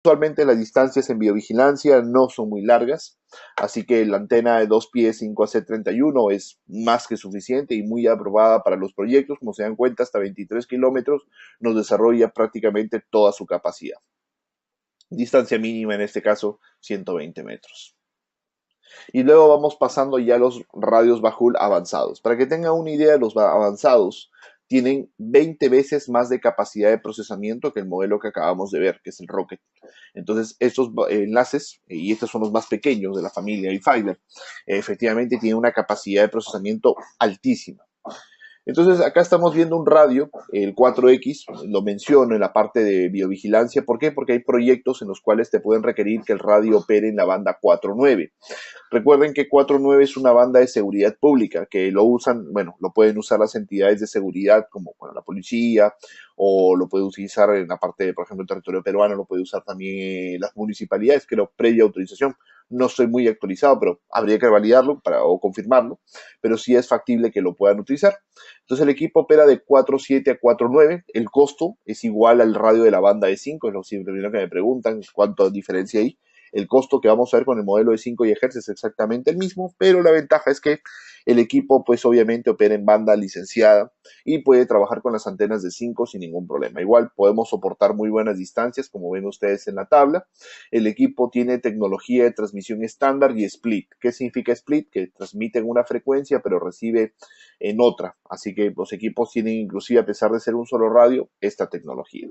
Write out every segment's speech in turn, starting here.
Usualmente las distancias en biovigilancia no son muy largas, así que la antena de 2 pies 5AC31 es más que suficiente y muy aprobada para los proyectos. Como se dan cuenta, hasta 23 kilómetros nos desarrolla prácticamente toda su capacidad. Distancia mínima en este caso, 120 metros. Y luego vamos pasando ya a los radios Bajul avanzados. Para que tengan una idea, los avanzados tienen 20 veces más de capacidad de procesamiento que el modelo que acabamos de ver, que es el Rocket. Entonces, estos enlaces, y estos son los más pequeños de la familia iFiber, efectivamente tienen una capacidad de procesamiento altísima. Entonces, acá estamos viendo un radio, el 4X, lo menciono en la parte de biovigilancia. ¿Por qué? Porque hay proyectos en los cuales te pueden requerir que el radio opere en la banda 4.9. Recuerden que 4.9 es una banda de seguridad pública que lo usan, bueno, lo pueden usar las entidades de seguridad como bueno, la policía, o lo puede utilizar en la parte de, por ejemplo, el territorio peruano, lo puede usar también las municipalidades, creo, previa autorización. No estoy muy actualizado, pero habría que validarlo o confirmarlo, pero sí es factible que lo puedan utilizar. Entonces el equipo opera de 4.7 a 4.9, el costo es igual al radio de la banda de 5, es lo primero que me preguntan, cuánto diferencia hay. El costo que vamos a ver con el modelo de 5 GHz es exactamente el mismo, pero la ventaja es que el equipo pues obviamente opera en banda licenciada y puede trabajar con las antenas de 5 sin ningún problema. Igual podemos soportar muy buenas distancias, como ven ustedes en la tabla. El equipo tiene tecnología de transmisión estándar y split. ¿Qué significa split? Que transmite en una frecuencia pero recibe en otra. Así que los equipos tienen inclusive, a pesar de ser un solo radio, esta tecnología.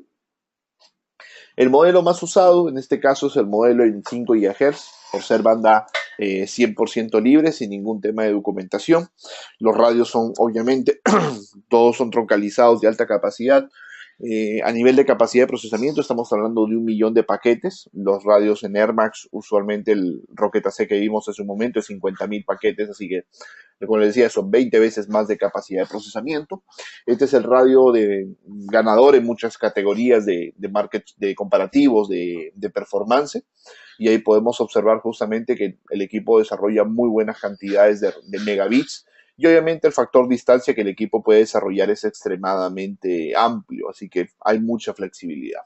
El modelo más usado en este caso es el modelo en 5 GHz, por ser banda 100% libre, sin ningún tema de documentación. Los radios son, obviamente, todos son troncalizados de alta capacidad. A nivel de capacidad de procesamiento estamos hablando de 1 millón de paquetes. Los radios en Air Max, usualmente el Rocket AC que vimos hace un momento es 50.000 paquetes, así que como les decía, son 20 veces más de capacidad de procesamiento. Este es el radio ganador en muchas categorías de comparativos, de performance, y ahí podemos observar justamente que el equipo desarrolla muy buenas cantidades de megabits, y obviamente el factor distancia que el equipo puede desarrollar es extremadamente amplio, así que hay mucha flexibilidad.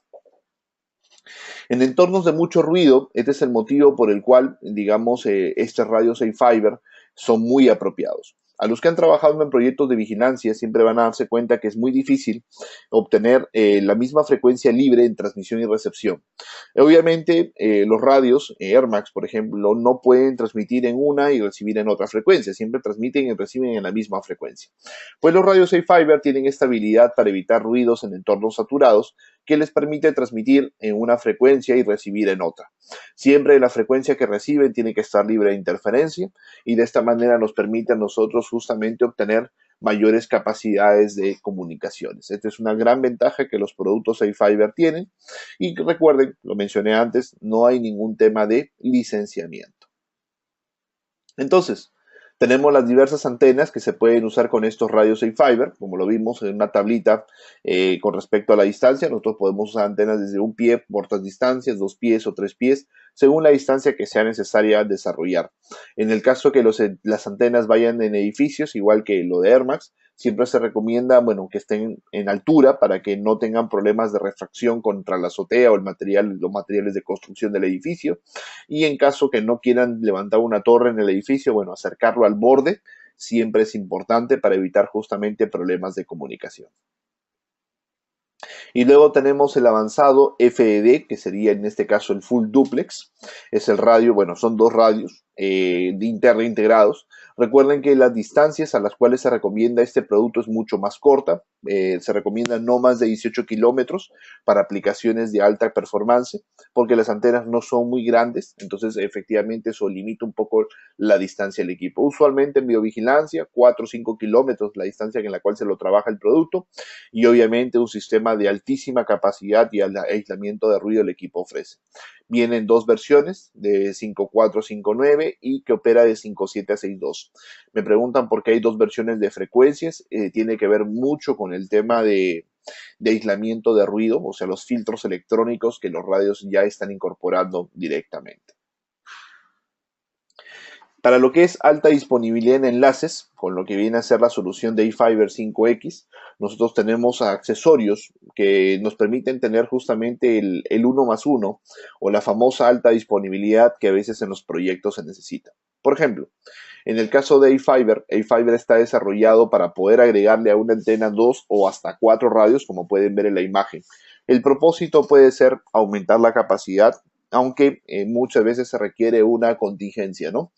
En entornos de mucho ruido, este es el motivo por el cual, digamos, estos radios Fiber son muy apropiados. A los que han trabajado en proyectos de vigilancia siempre van a darse cuenta que es muy difícil obtener la misma frecuencia libre en transmisión y recepción. Obviamente, los radios Air Max, por ejemplo, no pueden transmitir en una y recibir en otra frecuencia. Siempre transmiten y reciben en la misma frecuencia. Pues los radios Fiber tienen esta habilidad para evitar ruidos en entornos saturados que les permite transmitir en una frecuencia y recibir en otra. Siempre la frecuencia que reciben tiene que estar libre de interferencia y de esta manera nos permite a nosotros justamente obtener mayores capacidades de comunicaciones. Esta es una gran ventaja que los productos Fiber tienen y recuerden, lo mencioné antes, no hay ningún tema de licenciamiento. Entonces, tenemos las diversas antenas que se pueden usar con estos radios Fiber, como lo vimos en una tablita con respecto a la distancia. Nosotros podemos usar antenas desde 1 pie, cortas distancias, 2 pies o 3 pies, según la distancia que sea necesaria desarrollar. En el caso que las antenas vayan en edificios, igual que lo de Air Max, siempre se recomienda, bueno, que estén en altura para que no tengan problemas de refracción contra la azotea o los materiales de construcción del edificio. Y en caso que no quieran levantar una torre en el edificio, bueno, acercarlo al borde siempre es importante para evitar justamente problemas de comunicación. Y luego tenemos el avanzado FED, que sería en este caso el Full Duplex. Es el radio, bueno, son dos radios integrados. Recuerden que las distancias a las cuales se recomienda este producto es mucho más corta. Se recomienda no más de 18 kilómetros para aplicaciones de alta performance, porque las antenas no son muy grandes, entonces efectivamente eso limita un poco la distancia del equipo. Usualmente en biovigilancia, 4 o 5 kilómetros la distancia en la cual se lo trabaja el producto, y obviamente un sistema de altísima capacidad y aislamiento de ruido el equipo ofrece. Vienen dos versiones, de 5.4 a 5.9 y que opera de 5.7 a 6.2. Me preguntan por qué hay dos versiones de frecuencias. Tiene que ver mucho con el tema de aislamiento de ruido, o sea, los filtros electrónicos que los radios ya están incorporando directamente. Para lo que es alta disponibilidad en enlaces, con lo que viene a ser la solución de eFiber 5X, nosotros tenemos accesorios que nos permiten tener justamente el 1 más 1 o la famosa alta disponibilidad que a veces en los proyectos se necesita. Por ejemplo, en el caso de eFiber está desarrollado para poder agregarle a una antena 2 o hasta 4 radios, como pueden ver en la imagen. El propósito puede ser aumentar la capacidad, aunque muchas veces se requiere una contingencia, ¿no?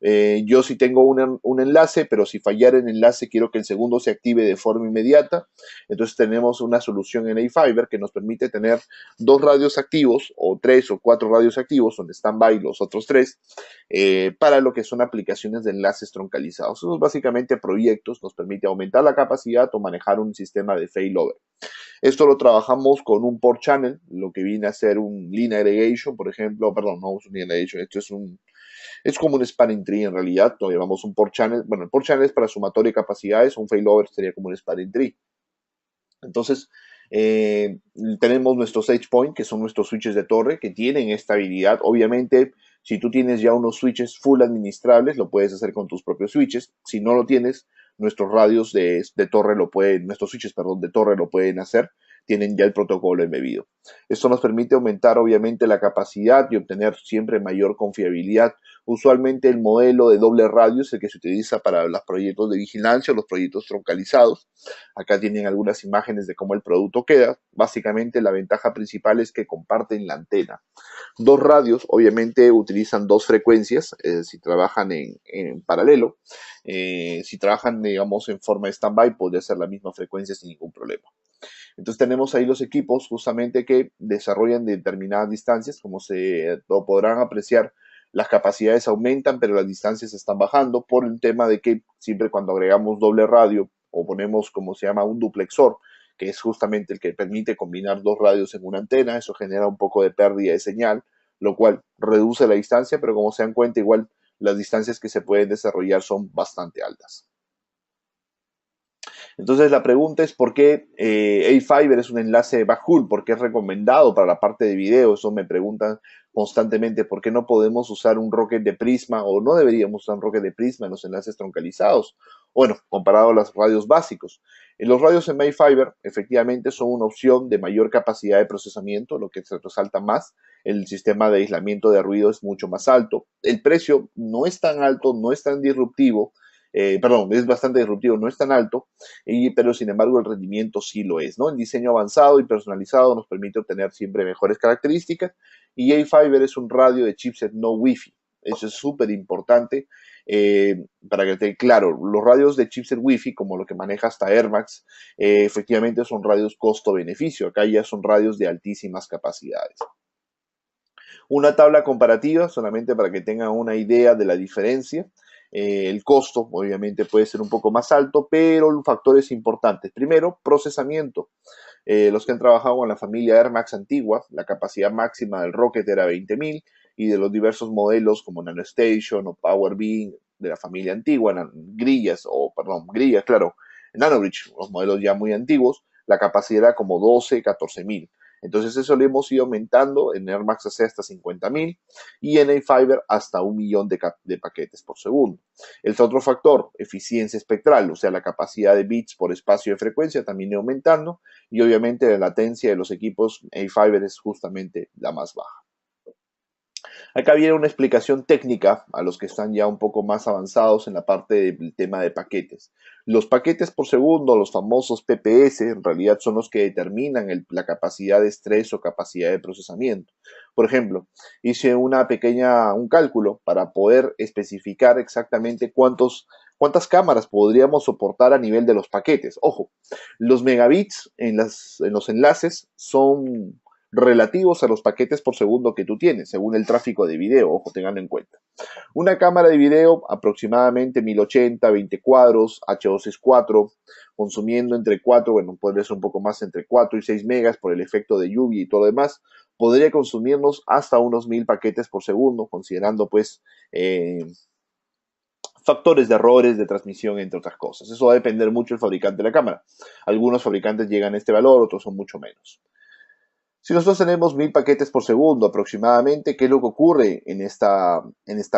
Yo sí tengo un enlace, pero si fallara el enlace quiero que el segundo se active de forma inmediata. Entonces tenemos una solución en eFiber que nos permite tener 2 radios activos o 3 o 4 radios activos, donde están by los otros 3, para lo que son aplicaciones de enlaces troncalizados. Esos básicamente proyectos nos permite aumentar la capacidad o manejar un sistema de failover. Esto lo trabajamos con un port channel, lo que viene a ser un line aggregation, por ejemplo, perdón, no es un line aggregation, esto es como un spanning tree en realidad, lo llamamos un port channel. Bueno, el port channel es para sumatoria de capacidades, un failover sería como un spanning tree. Entonces, tenemos nuestros SagePoint, que son nuestros switches de torre, que tienen esta habilidad. Obviamente, si tú tienes ya unos switches full administrables, lo puedes hacer con tus propios switches. Si no lo tienes, nuestros radios de torre lo pueden, nuestros switches, perdón, de torre lo pueden hacer. Tienen ya el protocolo embebido. Esto nos permite aumentar, obviamente, la capacidad y obtener siempre mayor confiabilidad. Usualmente el modelo de doble radio es el que se utiliza para los proyectos de vigilancia o los proyectos troncalizados. Acá tienen algunas imágenes de cómo el producto queda. Básicamente la ventaja principal es que comparten la antena. 2 radios obviamente utilizan 2 frecuencias si trabajan en paralelo. Si trabajan, digamos, en forma de stand-by, podría ser la misma frecuencia sin ningún problema. Entonces tenemos ahí los equipos justamente que desarrollan determinadas distancias, como se lo podrán apreciar. Las capacidades aumentan, pero las distancias están bajando por el tema de que siempre cuando agregamos doble radio o ponemos como se llama un duplexor, que es justamente el que permite combinar 2 radios en una antena, eso genera un poco de pérdida de señal, lo cual reduce la distancia, pero como se dan cuenta, igual las distancias que se pueden desarrollar son bastante altas. Entonces la pregunta es por qué eFiber es un enlace backhaul, por qué es recomendado para la parte de video. Eso me preguntan constantemente, por qué no podemos usar un Rocket de Prisma o no deberíamos usar un Rocket de Prisma en los enlaces troncalizados. Bueno, comparado a los radios básicos. Los radios en eFiber efectivamente son una opción de mayor capacidad de procesamiento, lo que se resalta más. El sistema de aislamiento de ruido es mucho más alto. El precio no es tan alto, no es tan disruptivo. Perdón, es bastante disruptivo, no es tan alto, pero sin embargo el rendimiento sí lo es, ¿no? El diseño avanzado y personalizado nos permite obtener siempre mejores características y eFiber es un radio de chipset no Wi-Fi. Eso es súper importante para que esté claro. Los radios de chipset Wi-Fi, como lo que maneja hasta Air Max, efectivamente son radios costo-beneficio. Acá ya son radios de altísimas capacidades. Una tabla comparativa, solamente para que tengan una idea de la diferencia. El costo, obviamente, puede ser un poco más alto, pero factores importantes. Primero, procesamiento. Los que han trabajado con la familia Air Max antigua, la capacidad máxima del Rocket era 20.000 y de los diversos modelos como NanoStation o PowerBeam de la familia antigua, grillas, claro, NanoBridge, los modelos ya muy antiguos, la capacidad era como 12, 14.000. Entonces eso lo hemos ido aumentando en Air Max AC hasta 50.000 y en eFiber hasta 1.000.000 de paquetes por segundo. El otro factor, eficiencia espectral, o sea, la capacidad de bits por espacio de frecuencia también aumentando y obviamente la latencia de los equipos eFiber es justamente la más baja. Acá viene una explicación técnica a los que están ya un poco más avanzados en la parte del tema de paquetes. Los paquetes por segundo, los famosos PPS, en realidad son los que determinan la capacidad de estrés o capacidad de procesamiento. Por ejemplo, hice un cálculo para poder especificar exactamente cuántas cámaras podríamos soportar a nivel de los paquetes. Ojo, los megabits en los enlaces son relativos a los paquetes por segundo que tú tienes, según el tráfico de video, ojo, tenganlo en cuenta. Una cámara de video aproximadamente 1080, 20 cuadros, H264, consumiendo entre 4, bueno, podría ser un poco más, entre 4 y 6 megas por el efecto de lluvia y todo lo demás, podría consumirnos hasta unos 1000 paquetes por segundo, considerando pues factores de errores de transmisión, entre otras cosas. Eso va a depender mucho del fabricante de la cámara. Algunos fabricantes llegan a este valor, otros son mucho menos. Si nosotros tenemos 1000 paquetes por segundo aproximadamente, ¿qué es lo que ocurre en esta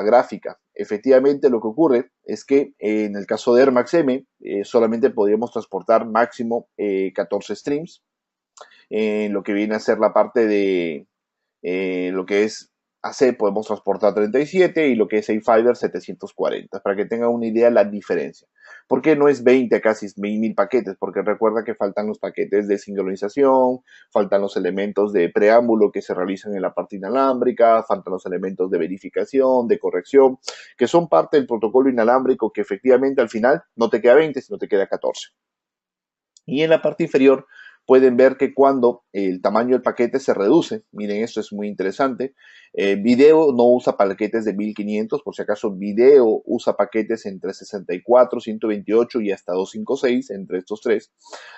gráfica? Efectivamente, lo que ocurre es que en el caso de Air Max M, solamente podríamos transportar máximo 14 streams, en lo que viene a ser la parte de lo que es AC podemos transportar 37 y lo que es A-Fiber 740, para que tengan una idea de la diferencia. ¿Por qué no es 20 casi 1000 paquetes? Porque recuerda que faltan los paquetes de sincronización, faltan los elementos de preámbulo que se realizan en la parte inalámbrica, faltan los elementos de verificación, de corrección, que son parte del protocolo inalámbrico que efectivamente al final no te queda 20, sino te queda 14. Y en la parte inferior pueden ver que cuando el tamaño del paquete se reduce, miren, esto es muy interesante, video no usa paquetes de 1500, por si acaso video usa paquetes entre 64, 128 y hasta 256, entre estos tres,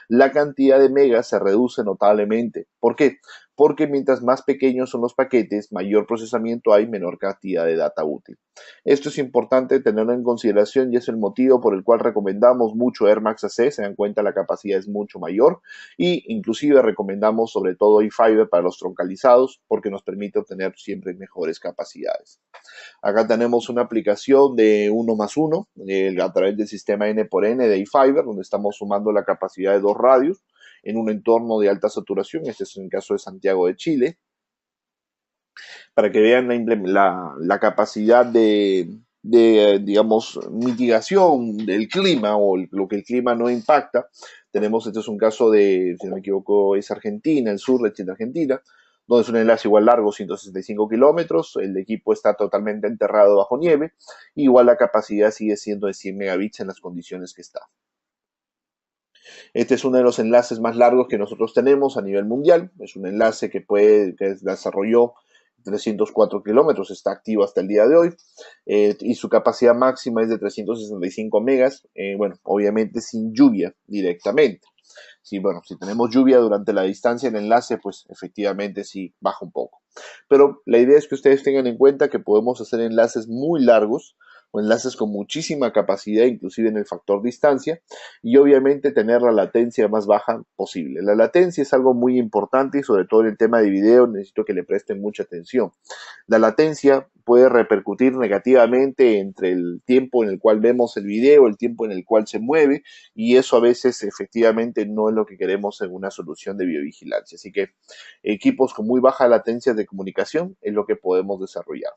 la cantidad de megas se reduce notablemente. ¿Por qué? Porque mientras más pequeños son los paquetes, mayor procesamiento hay, menor cantidad de data útil. Esto es importante tenerlo en consideración y es el motivo por el cual recomendamos mucho Air Max AC, se dan cuenta la capacidad es mucho mayor y inclusive recomendamos sobre todo A-Fiber para los troncalizados porque nos permite obtener siempre mejores capacidades. Acá tenemos una aplicación de 1 más 1 a través del sistema N por N de A-Fiber donde estamos sumando la capacidad de 2 radios en un entorno de alta saturación, este es en el caso de Santiago de Chile, para que vean la capacidad de, digamos, mitigación del clima o lo que el clima no impacta. Tenemos, este es un caso de, si no me equivoco, es Argentina, el sur de Chile, Argentina, donde es un enlace igual largo, 165 kilómetros, el equipo está totalmente enterrado bajo nieve, igual la capacidad sigue siendo de 100 megabits en las condiciones que está. Este es uno de los enlaces más largos que nosotros tenemos a nivel mundial. Es un enlace que desarrolló 304 kilómetros, está activo hasta el día de hoy y su capacidad máxima es de 365 megas, bueno, obviamente sin lluvia directamente. Sí, bueno, si tenemos lluvia durante la distancia en el enlace, pues efectivamente sí baja un poco. Pero la idea es que ustedes tengan en cuenta que podemos hacer enlaces muy largos o enlaces con muchísima capacidad, inclusive en el factor distancia, y obviamente tener la latencia más baja posible. La latencia es algo muy importante y sobre todo en el tema de video necesito que le presten mucha atención. La latencia puede repercutir negativamente entre el tiempo en el cual vemos el video, el tiempo en el cual se mueve, y eso a veces efectivamente no es lo que queremos en una solución de biovigilancia. Así que equipos con muy baja latencia de comunicación es lo que podemos desarrollar.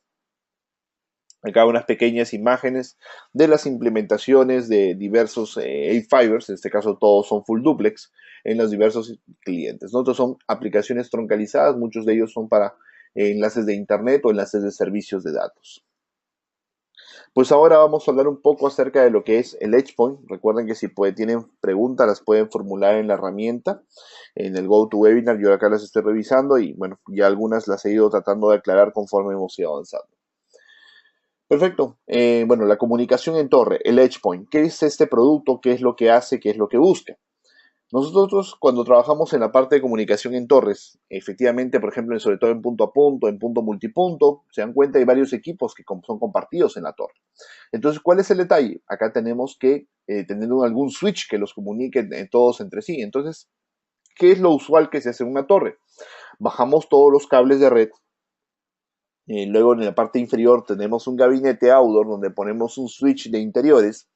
Acá unas pequeñas imágenes de las implementaciones de diversos A-Fibers, en este caso todos son full duplex, en los diversos clientes. Nosotros son aplicaciones troncalizadas, muchos de ellos son para enlaces de internet o enlaces de servicios de datos. Pues ahora vamos a hablar un poco acerca de lo que es el EdgePoint. Recuerden que si tienen preguntas las pueden formular en la herramienta, en el GoToWebinar. Yo acá las estoy revisando y bueno, ya algunas las he ido tratando de aclarar conforme hemos ido avanzando. Perfecto. Bueno, la comunicación en torre, el EdgePoint. ¿Qué es este producto? ¿Qué es lo que hace? ¿Qué es lo que busca? Nosotros cuando trabajamos en la parte de comunicación en torres, efectivamente, por ejemplo, sobre todo en punto a punto, en punto multipunto, se dan cuenta hay varios equipos que son compartidos en la torre. Entonces, ¿cuál es el detalle? Acá tenemos que tener algún switch que los comunique todos entre sí. Entonces, ¿qué es lo usual que se hace en una torre? Bajamos todos los cables de red. Luego en la parte inferior tenemos un gabinete outdoor donde ponemos un switch de interiores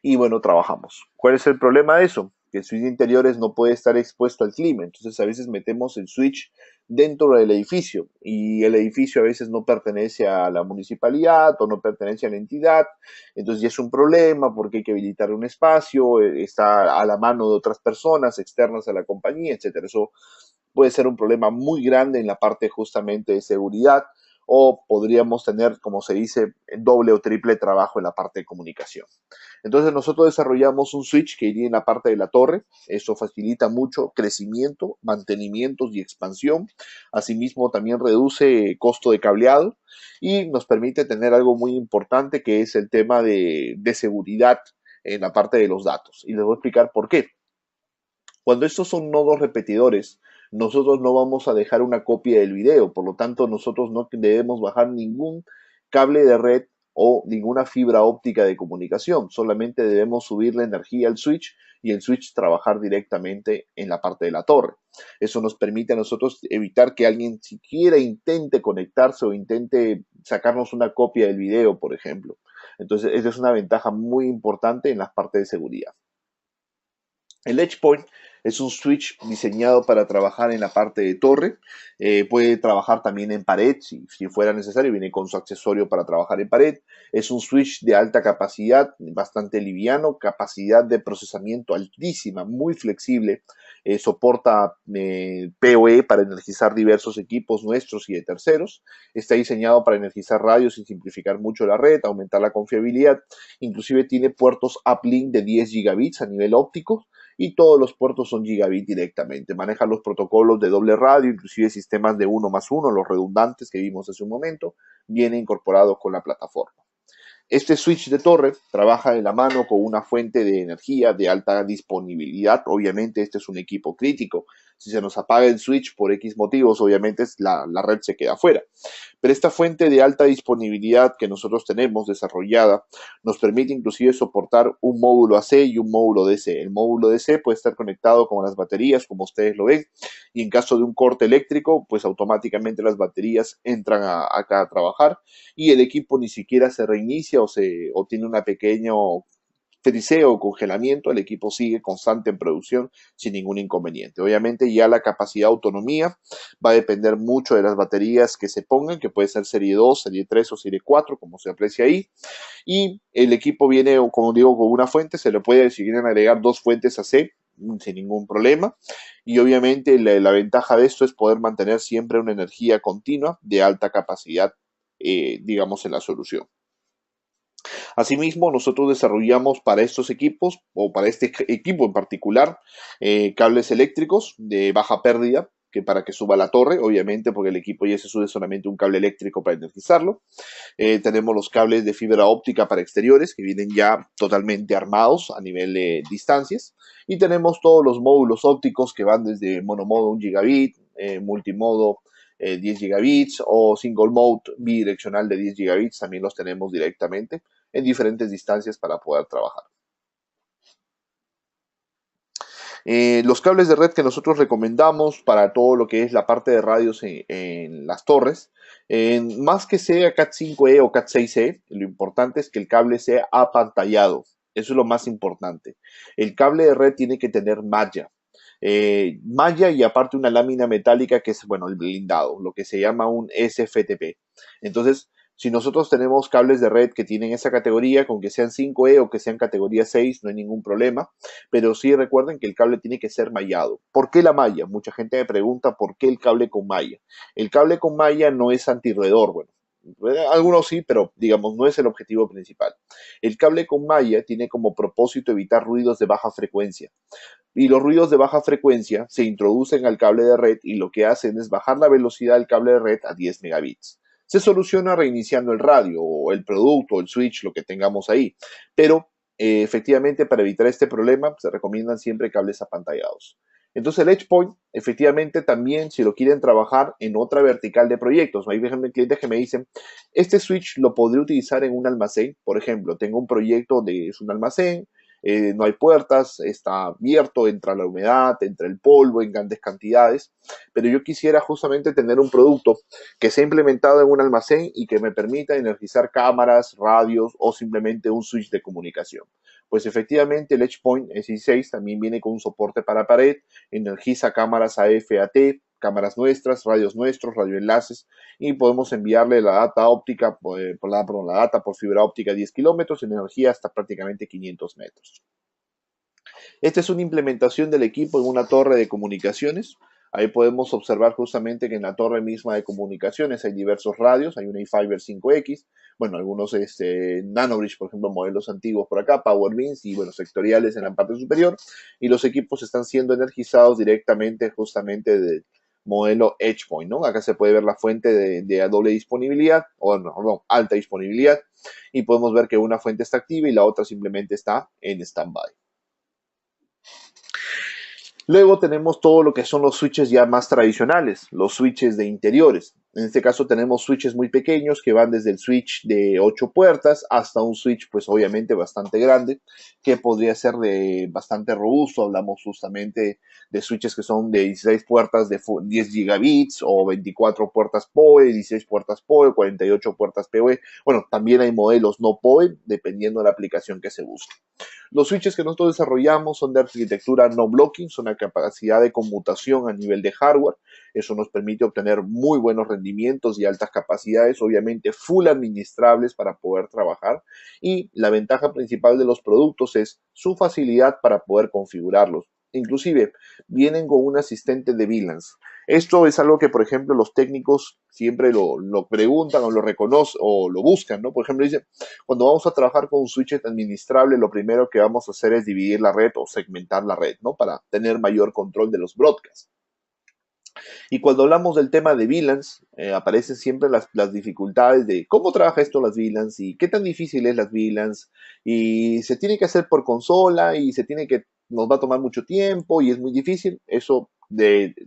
y bueno, trabajamos. ¿Cuál es el problema de eso? Que el switch de interiores no puede estar expuesto al clima, entonces a veces metemos el switch dentro del edificio y el edificio a veces no pertenece a la municipalidad o no pertenece a la entidad, entonces ya es un problema porque hay que habilitar un espacio, está a la mano de otras personas externas a la compañía, etcétera. Eso puede ser un problema muy grande en la parte justamente de seguridad o podríamos tener, como se dice, doble o triple trabajo en la parte de comunicación. Entonces nosotros desarrollamos un switch que iría en la parte de la torre. Eso facilita mucho crecimiento, mantenimientos y expansión. Asimismo también reduce costo de cableado y nos permite tener algo muy importante que es el tema de seguridad en la parte de los datos. Y les voy a explicar por qué. Cuando estos son nodos repetidores, nosotros no vamos a dejar una copia del video, por lo tanto nosotros no debemos bajar ningún cable de red o ninguna fibra óptica de comunicación. Solamente debemos subir la energía al switch y el switch trabajar directamente en la parte de la torre. Eso nos permite a nosotros evitar que alguien siquiera intente conectarse o intente sacarnos una copia del video, por ejemplo. Entonces, esa es una ventaja muy importante en las partes de seguridad. El Edge Point es un switch diseñado para trabajar en la parte de torre. Puede trabajar también en pared, si fuera necesario. Viene con su accesorio para trabajar en pared. Es un switch de alta capacidad, bastante liviano, capacidad de procesamiento altísima, muy flexible. Soporta PoE para energizar diversos equipos nuestros y de terceros. Está diseñado para energizar radios y simplificar mucho la red, aumentar la confiabilidad. Inclusive tiene puertos uplink de 10 gigabits a nivel óptico y todos los puertos son gigabit directamente. Maneja los protocolos de doble radio, inclusive sistemas de 1+1, los redundantes que vimos hace un momento, viene incorporado con la plataforma. Este switch de torre trabaja de la mano con una fuente de energía de alta disponibilidad. Obviamente este es un equipo crítico. Si se nos apaga el switch por X motivos, obviamente la red se queda fuera. Pero esta fuente de alta disponibilidad que nosotros tenemos desarrollada nos permite inclusive soportar un módulo AC y un módulo DC. El módulo DC puede estar conectado con las baterías, como ustedes lo ven, y en caso de un corte eléctrico, pues automáticamente las baterías entran acá a trabajar y el equipo ni siquiera se reinicia o tiene una pequeño friseo o congelamiento, el equipo sigue constante en producción sin ningún inconveniente. Obviamente ya la capacidad de autonomía va a depender mucho de las baterías que se pongan, que puede ser serie 2, serie 3 o serie 4, como se aprecia ahí. Y el equipo viene, como digo, con una fuente, se le puede, si quieren agregar 2 fuentes AC, sin ningún problema. Y obviamente la ventaja de esto es poder mantener siempre una energía continua de alta capacidad, digamos, en la solución. Asimismo, nosotros desarrollamos para estos equipos, o para este equipo en particular, cables eléctricos de baja pérdida, que para que suba la torre, obviamente, porque el equipo ya se sube solamente un cable eléctrico para energizarlo. Tenemos los cables de fibra óptica para exteriores, que vienen ya totalmente armados a nivel de distancias. Y tenemos todos los módulos ópticos que van desde monomodo 1 gigabit, multimodo 10 gigabits o single mode bidireccional de 10 gigabits, también los tenemos directamente en diferentes distancias para poder trabajar. Los cables de red que nosotros recomendamos para todo lo que es la parte de radios en las torres, más que sea Cat5e o Cat6e, lo importante es que el cable sea apantallado. Eso es lo más importante. El cable de red tiene que tener malla. Malla y aparte una lámina metálica que es, bueno, el blindado, lo que se llama un SFTP. Entonces, si nosotros tenemos cables de red que tienen esa categoría, con que sean 5E o que sean categoría 6, no hay ningún problema, pero sí recuerden que el cable tiene que ser mallado. ¿Por qué la malla? Mucha gente me pregunta por qué el cable con malla. El cable con malla no es antirroedor, bueno, algunos sí, pero digamos no es el objetivo principal. El cable con malla tiene como propósito evitar ruidos de baja frecuencia. Y los ruidos de baja frecuencia se introducen al cable de red y lo que hacen es bajar la velocidad del cable de red a 10 megabits. Se soluciona reiniciando el radio o el producto, el switch, lo que tengamos ahí. Pero efectivamente para evitar este problema se recomiendan siempre cables apantallados. Entonces el Edge Point, efectivamente también si lo quieren trabajar en otra vertical de proyectos, hay clientes que me dicen, este switch lo podría utilizar en un almacén, por ejemplo, tengo un proyecto donde es un almacén, no hay puertas, está abierto, entra la humedad, entra el polvo en grandes cantidades, pero yo quisiera justamente tener un producto que sea implementado en un almacén y que me permita energizar cámaras, radios o simplemente un switch de comunicación. Pues efectivamente el Edge Point S16 también viene con un soporte para pared, energiza cámaras AF, AT, cámaras nuestras, radios nuestros, radioenlaces y podemos enviarle la data óptica, la data por fibra óptica 10 kilómetros en energía hasta prácticamente 500 metros. Esta es una implementación del equipo en una torre de comunicaciones. Ahí podemos observar justamente que en la torre misma de comunicaciones hay diversos radios, hay un iFiber 5X, bueno, algunos Nanobridge, por ejemplo, modelos antiguos por acá, PowerBeams y, bueno, sectoriales en la parte superior, y los equipos están siendo energizados directamente justamente del modelo EdgePoint, ¿no? Acá se puede ver la fuente de doble disponibilidad, o no, alta disponibilidad, y podemos ver que una fuente está activa y la otra simplemente está en standby. Luego tenemos todo lo que son los switches ya más tradicionales, los switches de interiores. En este caso tenemos switches muy pequeños que van desde el switch de 8 puertas hasta un switch pues obviamente bastante grande que podría ser de bastante robusto. Hablamos justamente de switches que son de 16 puertas de 10 gigabits o 24 puertas PoE, 16 puertas PoE, 48 puertas PoE. Bueno, también hay modelos no PoE dependiendo de la aplicación que se busque. Los switches que nosotros desarrollamos son de arquitectura no blocking, son una capacidad de conmutación a nivel de hardware. Eso nos permite obtener muy buenos rendimientos y altas capacidades, obviamente full administrables para poder trabajar. Y la ventaja principal de los productos es su facilidad para poder configurarlos. Inclusive vienen con un asistente de VLANs. Esto es algo que, por ejemplo, los técnicos siempre lo preguntan o lo reconocen o lo buscan, ¿no? Por ejemplo, dicen, cuando vamos a trabajar con un switch administrable, lo primero que vamos a hacer es dividir la red o segmentar la red, ¿no? Para tener mayor control de los broadcasts. Y cuando hablamos del tema de VLANs, aparecen siempre las dificultades de cómo trabaja esto las VLANs y qué tan difícil es las VLANs. Y se tiene que hacer por consola y nos va a tomar mucho tiempo y es muy difícil. Eso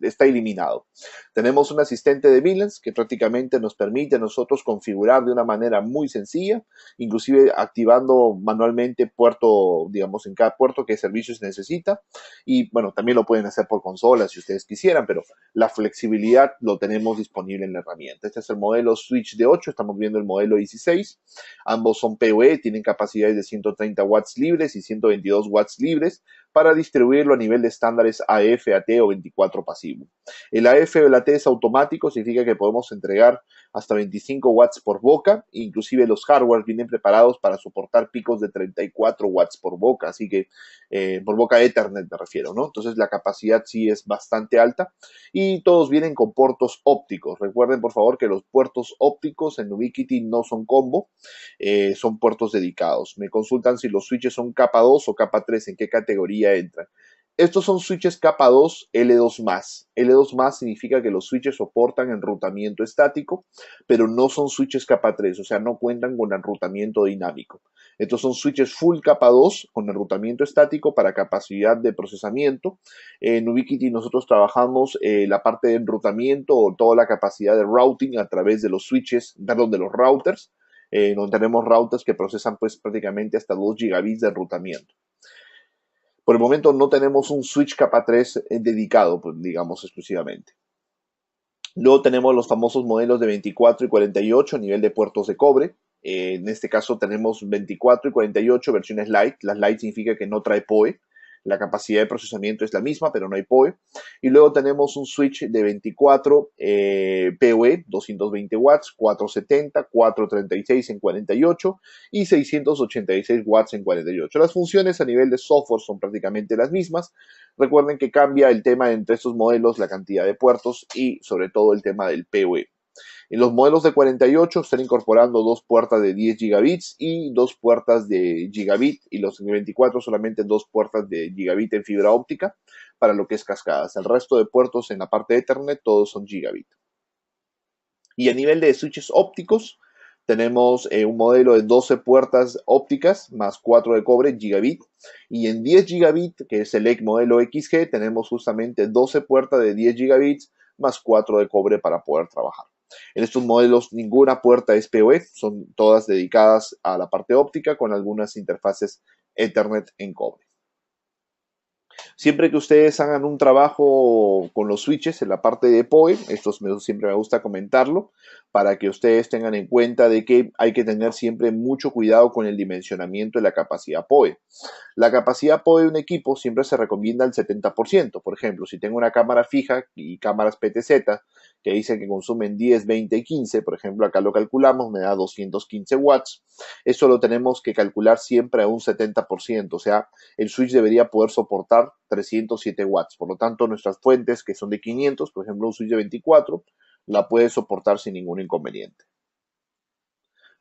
está eliminado. Tenemos un asistente de VLANs que prácticamente nos permite a nosotros configurar de una manera muy sencilla, inclusive activando manualmente puerto, digamos, en cada puerto qué servicios necesita. Y bueno, también lo pueden hacer por consola si ustedes quisieran, pero la flexibilidad lo tenemos disponible en la herramienta. Este es el modelo Switch de 8, estamos viendo el modelo 16. Ambos son PoE, tienen capacidades de 130 watts libres y 122 watts libres para distribuirlo a nivel de estándares AF, AT o 24 pasivo. El AF o el AT es automático, significa que podemos entregar hasta 25 watts por boca, inclusive los hardware vienen preparados para soportar picos de 34 watts por boca, así que por boca Ethernet me refiero, ¿no? Entonces la capacidad sí es bastante alta y todos vienen con puertos ópticos. Recuerden por favor que los puertos ópticos en Ubiquiti no son combo, son puertos dedicados. Me consultan si los switches son capa 2 o capa 3, en qué categoría entran. Estos son switches capa 2 L2+. L2+ significa que los switches soportan enrutamiento estático, pero no son switches capa 3, o sea, no cuentan con enrutamiento dinámico. Estos son switches full capa 2 con enrutamiento estático para capacidad de procesamiento. En Ubiquiti nosotros trabajamos la parte de enrutamiento o toda la capacidad de routing a través de los switches, perdón, de los routers, donde tenemos routers que procesan pues prácticamente hasta 2 gigabits de enrutamiento. Por el momento no tenemos un switch capa 3 dedicado, pues, digamos, exclusivamente. Luego tenemos los famosos modelos de 24 y 48 a nivel de puertos de cobre. En este caso tenemos 24 y 48 versiones light. Las light significa que no trae PoE. La capacidad de procesamiento es la misma, pero no hay PoE. Y luego tenemos un switch de 24 PoE, 220 watts, 470, 436 en 48 y 686 watts en 48. Las funciones a nivel de software son prácticamente las mismas. Recuerden que cambia el tema entre estos modelos, la cantidad de puertos y sobre todo el tema del PoE. En los modelos de 48 están incorporando dos puertas de 10 gigabits y dos puertas de gigabit, y los de 24 solamente dos puertas de gigabit en fibra óptica para lo que es cascadas. El resto de puertos en la parte de Ethernet todos son gigabit. Y a nivel de switches ópticos tenemos un modelo de 12 puertas ópticas más 4 de cobre gigabit, y en 10 gigabit, que es el modelo XG, tenemos justamente 12 puertas de 10 gigabits más 4 de cobre para poder trabajar. En estos modelos ninguna puerta es PoE, son todas dedicadas a la parte óptica con algunas interfaces Ethernet en cobre. Siempre que ustedes hagan un trabajo con los switches en la parte de PoE, esto siempre me gusta comentarlo, para que ustedes tengan en cuenta de que hay que tener siempre mucho cuidado con el dimensionamiento de la capacidad PoE. La capacidad PoE de un equipo siempre se recomienda el 70%. Por ejemplo, si tengo una cámara fija y cámaras PTZ que dicen que consumen 10, 20 y 15, por ejemplo, acá lo calculamos, me da 215 watts. Eso lo tenemos que calcular siempre a un 70%, o sea, el switch debería poder soportar 307 watts. Por lo tanto, nuestras fuentes que son de 500, por ejemplo, un switch de 24, la puede soportar sin ningún inconveniente.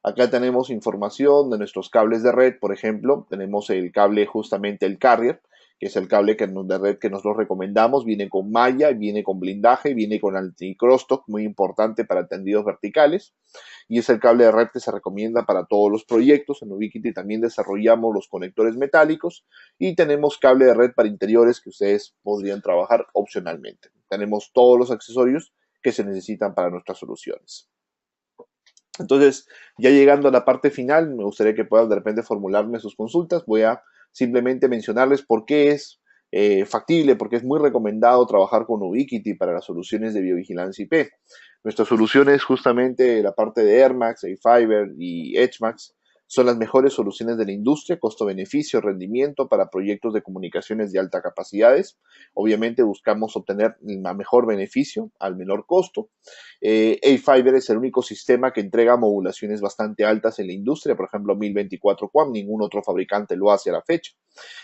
Acá tenemos información de nuestros cables de red, por ejemplo, tenemos el cable justamente el carrier, que es el cable de red que nosotros recomendamos, viene con malla, viene con blindaje, viene con anti-crosstalk, muy importante para tendidos verticales, y es el cable de red que se recomienda para todos los proyectos. En Ubiquiti también desarrollamos los conectores metálicos y tenemos cable de red para interiores que ustedes podrían trabajar opcionalmente. Tenemos todos los accesorios que se necesitan para nuestras soluciones. Entonces, ya llegando a la parte final, me gustaría que puedan de repente formularme sus consultas. Voy a simplemente mencionarles por qué es factible, porque es muy recomendado trabajar con Ubiquiti para las soluciones de biovigilancia IP. Nuestras soluciones, justamente la parte de AirMax, A-Fiber y EdgeMax, son las mejores soluciones de la industria, costo-beneficio, rendimiento para proyectos de comunicaciones de alta capacidades. Obviamente buscamos obtener el mejor beneficio al menor costo. A-Fiber es el único sistema que entrega modulaciones bastante altas en la industria, por ejemplo 1024 QAM, ningún otro fabricante lo hace a la fecha.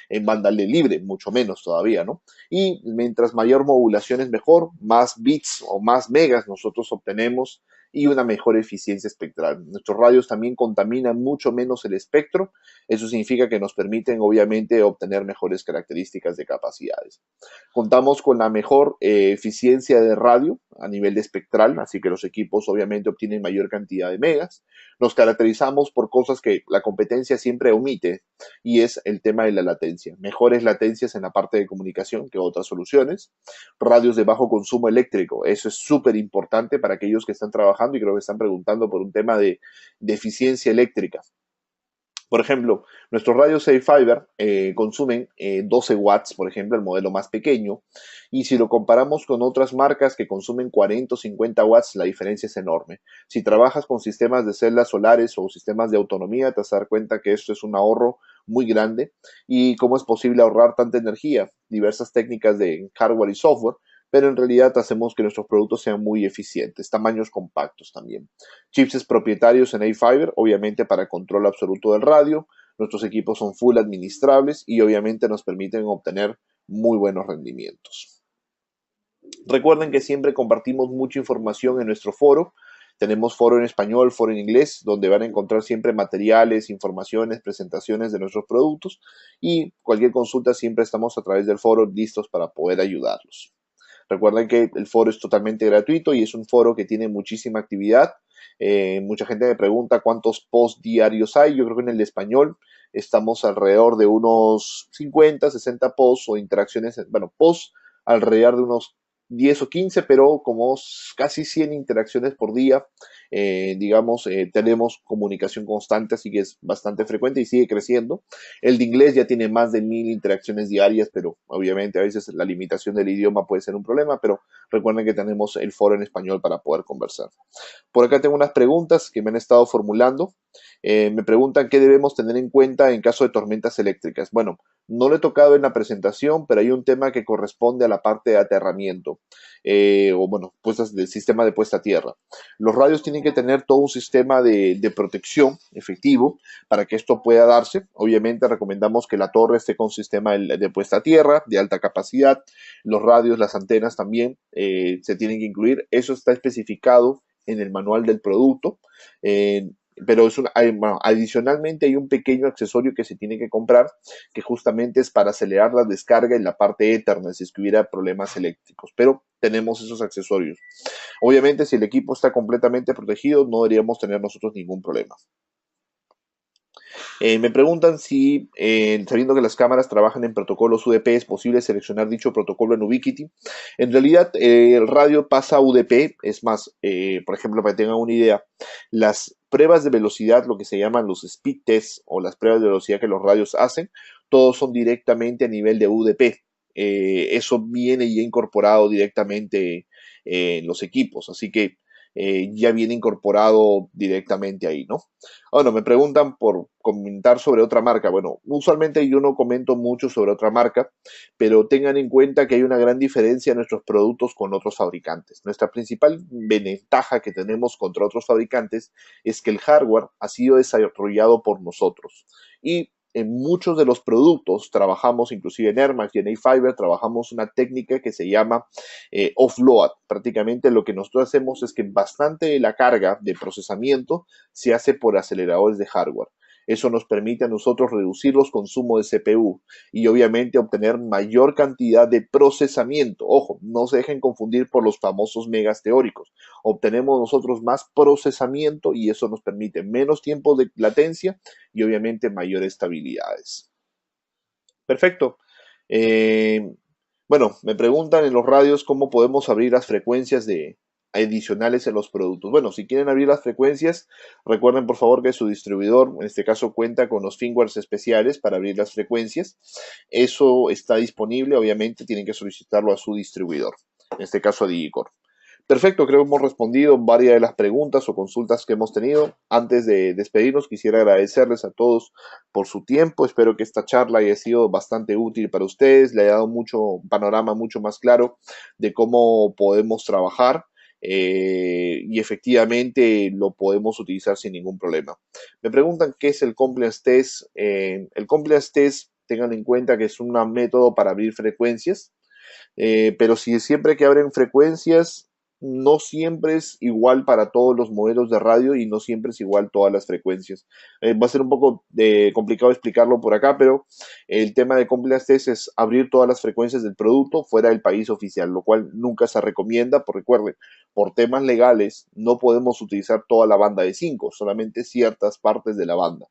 En banda libre, mucho menos todavía, ¿no? Y mientras mayor modulación es mejor, más bits o más megas nosotros obtenemos y una mejor eficiencia espectral. Nuestros radios también contaminan mucho menos el espectro, eso significa que nos permiten obviamente obtener mejores características de capacidades. Contamos con la mejor eficiencia de radio a nivel de espectral, así que los equipos obviamente obtienen mayor cantidad de megas. Nos caracterizamos por cosas que la competencia siempre omite, y es el tema de la latencia. Mejores latencias en la parte de comunicación que otras soluciones. Radios de bajo consumo eléctrico, eso es súper importante para aquellos que están trabajando y creo que están preguntando por un tema de eficiencia eléctrica. Por ejemplo, nuestros radios A-Fiber consumen 12 watts, por ejemplo, el modelo más pequeño, y si lo comparamos con otras marcas que consumen 40 o 50 watts, la diferencia es enorme. Si trabajas con sistemas de celdas solares o sistemas de autonomía, te vas a dar cuenta que esto es un ahorro muy grande. ¿Y cómo es posible ahorrar tanta energía? Diversas técnicas de hardware y software, pero en realidad hacemos que nuestros productos sean muy eficientes, tamaños compactos también. Chips propietarios en A-Fiber, obviamente para control absoluto del radio. Nuestros equipos son full administrables y obviamente nos permiten obtener muy buenos rendimientos. Recuerden que siempre compartimos mucha información en nuestro foro. Tenemos foro en español, foro en inglés, donde van a encontrar siempre materiales, informaciones, presentaciones de nuestros productos y cualquier consulta siempre estamos a través del foro listos para poder ayudarlos. Recuerden que el foro es totalmente gratuito y es un foro que tiene muchísima actividad. Mucha gente me pregunta cuántos posts diarios hay. Yo creo que en el español estamos alrededor de unos 50, 60 posts o interacciones, bueno, posts alrededor de unos 10 o 15, pero como casi 100 interacciones por día, digamos, tenemos comunicación constante, así que es bastante frecuente y sigue creciendo. El de inglés ya tiene más de 1000 interacciones diarias, pero obviamente a veces la limitación del idioma puede ser un problema, pero recuerden que tenemos el foro en español para poder conversar. Por acá tengo unas preguntas que me han estado formulando. Me preguntan qué debemos tener en cuenta en caso de tormentas eléctricas. Bueno, no lo he tocado en la presentación, pero hay un tema que corresponde a la parte de aterramiento, o bueno, puestas del sistema de puesta a tierra. Los radios tienen que tener todo un sistema de protección efectivo para que esto pueda darse. Obviamente recomendamos que la torre esté con sistema de puesta a tierra, de alta capacidad. Los radios, las antenas también se tienen que incluir. Eso está especificado en el manual del producto. Pero bueno, adicionalmente hay un pequeño accesorio que se tiene que comprar que justamente es para acelerar la descarga en la parte Ethernet si es que hubiera problemas eléctricos, pero tenemos esos accesorios. Obviamente si el equipo está completamente protegido no deberíamos tener nosotros ningún problema. Me preguntan si, sabiendo que las cámaras trabajan en protocolos UDP, es posible seleccionar dicho protocolo en Ubiquiti. En realidad, el radio pasa a UDP, es más, por ejemplo, para que tengan una idea, las pruebas de velocidad, lo que se llaman los speed tests o las pruebas de velocidad que los radios hacen, todos son directamente a nivel de UDP. Eso viene ya incorporado directamente en los equipos, así que ya viene incorporado directamente ahí, ¿no? Bueno, me preguntan por comentar sobre otra marca. Bueno, usualmente yo no comento mucho sobre otra marca, pero tengan en cuenta que hay una gran diferencia en nuestros productos con otros fabricantes. Nuestra principal ventaja que tenemos contra otros fabricantes es que el hardware ha sido desarrollado por nosotros. Y en muchos de los productos trabajamos, inclusive en AirMax y en A-Fiber, trabajamos una técnica que se llama offload. Prácticamente lo que nosotros hacemos es que bastante de la carga de procesamiento se hace por aceleradores de hardware. Eso nos permite a nosotros reducir los consumos de CPU y obviamente obtener mayor cantidad de procesamiento. Ojo, no se dejen confundir por los famosos megas teóricos. Obtenemos nosotros más procesamiento y eso nos permite menos tiempo de latencia y obviamente mayores estabilidades. Perfecto. Bueno, me preguntan en los radios cómo podemos abrir las frecuencias de adicionales en los productos. Bueno, si quieren abrir las frecuencias, recuerden por favor que su distribuidor, en este caso, cuenta con los firmwares especiales para abrir las frecuencias. Eso está disponible, obviamente tienen que solicitarlo a su distribuidor, en este caso a Digicorp. Perfecto, creo que hemos respondido varias de las preguntas o consultas que hemos tenido. Antes de despedirnos, quisiera agradecerles a todos por su tiempo. Espero que esta charla haya sido bastante útil para ustedes, le haya dado un panorama mucho más claro de cómo podemos trabajar y efectivamente lo podemos utilizar sin ningún problema. Me preguntan qué es el Compliance Test. El Compliance Test, tengan en cuenta que es un método para abrir frecuencias, pero si siempre que abren frecuencias, no siempre es igual para todos los modelos de radio y no siempre es igual todas las frecuencias. Va a ser un poco complicado explicarlo por acá, pero el tema de Compliance Test es abrir todas las frecuencias del producto fuera del país oficial, lo cual nunca se recomienda, porque recuerden, por temas legales no podemos utilizar toda la banda de 5, solamente ciertas partes de la banda.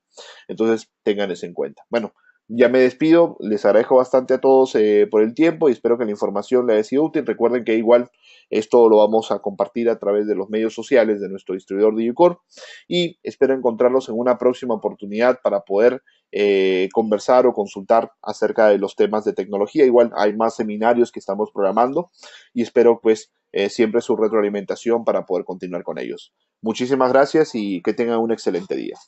Entonces tengan eso en cuenta. Bueno, ya me despido, les agradezco bastante a todos por el tiempo y espero que la información les haya sido útil. Recuerden que igual esto lo vamos a compartir a través de los medios sociales de nuestro distribuidor Digicorp y espero encontrarlos en una próxima oportunidad para poder conversar o consultar acerca de los temas de tecnología. Igual hay más seminarios que estamos programando y espero pues siempre su retroalimentación para poder continuar con ellos. Muchísimas gracias y que tengan un excelente día.